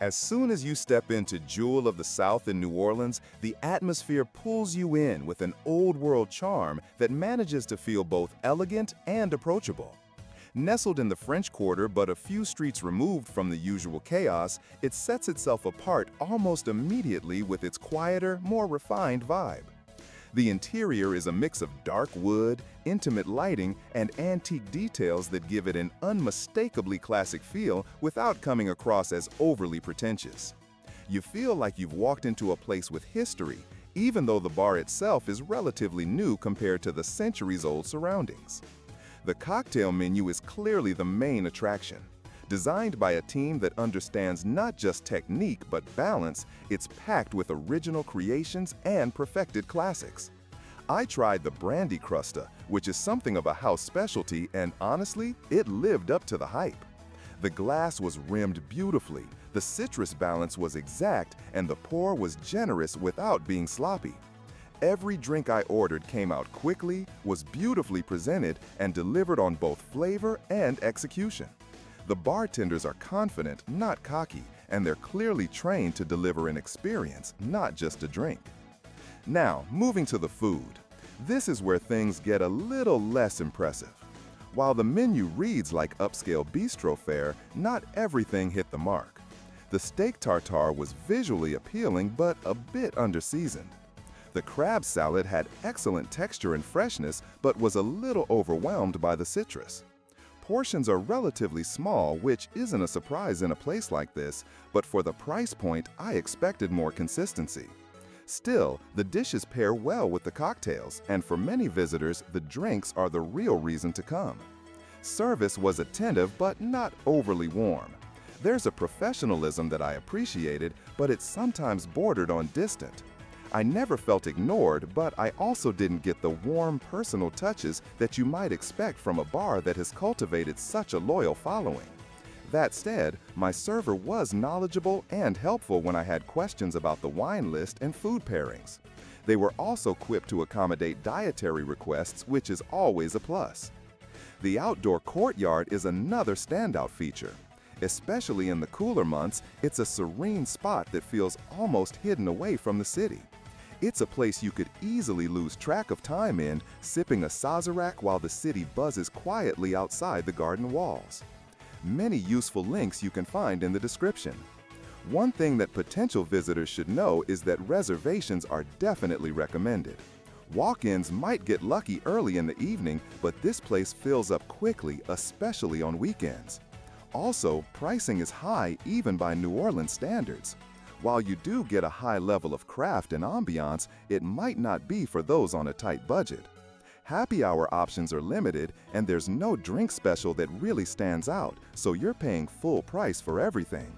As soon as you step into Jewel of the South in New Orleans, the atmosphere pulls you in with an old-world charm that manages to feel both elegant and approachable. Nestled in the French Quarter but a few streets removed from the usual chaos, it sets itself apart almost immediately with its quieter, more refined vibe. The interior is a mix of dark wood, intimate lighting, and antique details that give it an unmistakably classic feel without coming across as overly pretentious. You feel like you've walked into a place with history, even though the bar itself is relatively new compared to the centuries-old surroundings. The cocktail menu is clearly the main attraction. Designed by a team that understands not just technique but balance, it's packed with original creations and perfected classics. I tried the Brandy Crusta, which is something of a house specialty, and honestly, it lived up to the hype. The glass was rimmed beautifully, the citrus balance was exact, and the pour was generous without being sloppy. Every drink I ordered came out quickly, was beautifully presented, and delivered on both flavor and execution. The bartenders are confident, not cocky, and they're clearly trained to deliver an experience, not just a drink. Now, moving to the food. This is where things get a little less impressive. While the menu reads like upscale bistro fare, not everything hit the mark. The steak tartare was visually appealing but a bit underseasoned. The crab salad had excellent texture and freshness but was a little overwhelmed by the citrus. Portions are relatively small, which isn't a surprise in a place like this, but for the price point, I expected more consistency. Still, the dishes pair well with the cocktails, and for many visitors, the drinks are the real reason to come. Service was attentive but not overly warm. There's a professionalism that I appreciated, but it sometimes bordered on distant. I never felt ignored, but I also didn't get the warm, personal touches that you might expect from a bar that has cultivated such a loyal following. That said, my server was knowledgeable and helpful when I had questions about the wine list and food pairings. They were also quick to accommodate dietary requests, which is always a plus. The outdoor courtyard is another standout feature. Especially in the cooler months, it's a serene spot that feels almost hidden away from the city. It's a place you could easily lose track of time in, sipping a Sazerac while the city buzzes quietly outside the garden walls. Many useful links you can find in the description. One thing that potential visitors should know is that reservations are definitely recommended. Walk-ins might get lucky early in the evening, but this place fills up quickly, especially on weekends. Also, pricing is high even by New Orleans standards. While you do get a high level of craft and ambiance, it might not be for those on a tight budget. Happy hour options are limited, and there's no drink special that really stands out, so you're paying full price for everything.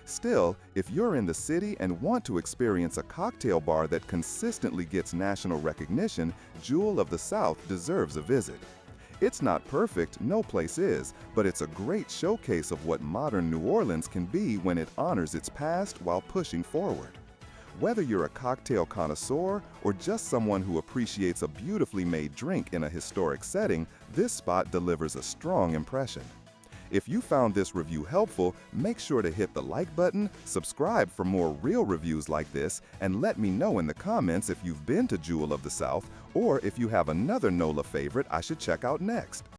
Still, if you're in the city and want to experience a cocktail bar that consistently gets national recognition, Jewel of the South deserves a visit. It's not perfect, no place is, but it's a great showcase of what modern New Orleans can be when it honors its past while pushing forward. Whether you're a cocktail connoisseur or just someone who appreciates a beautifully made drink in a historic setting, this spot delivers a strong impression. If you found this review helpful, make sure to hit the like button, subscribe for more real reviews like this, and let me know in the comments if you've been to Jewel of the South or if you have another NOLA favorite I should check out next.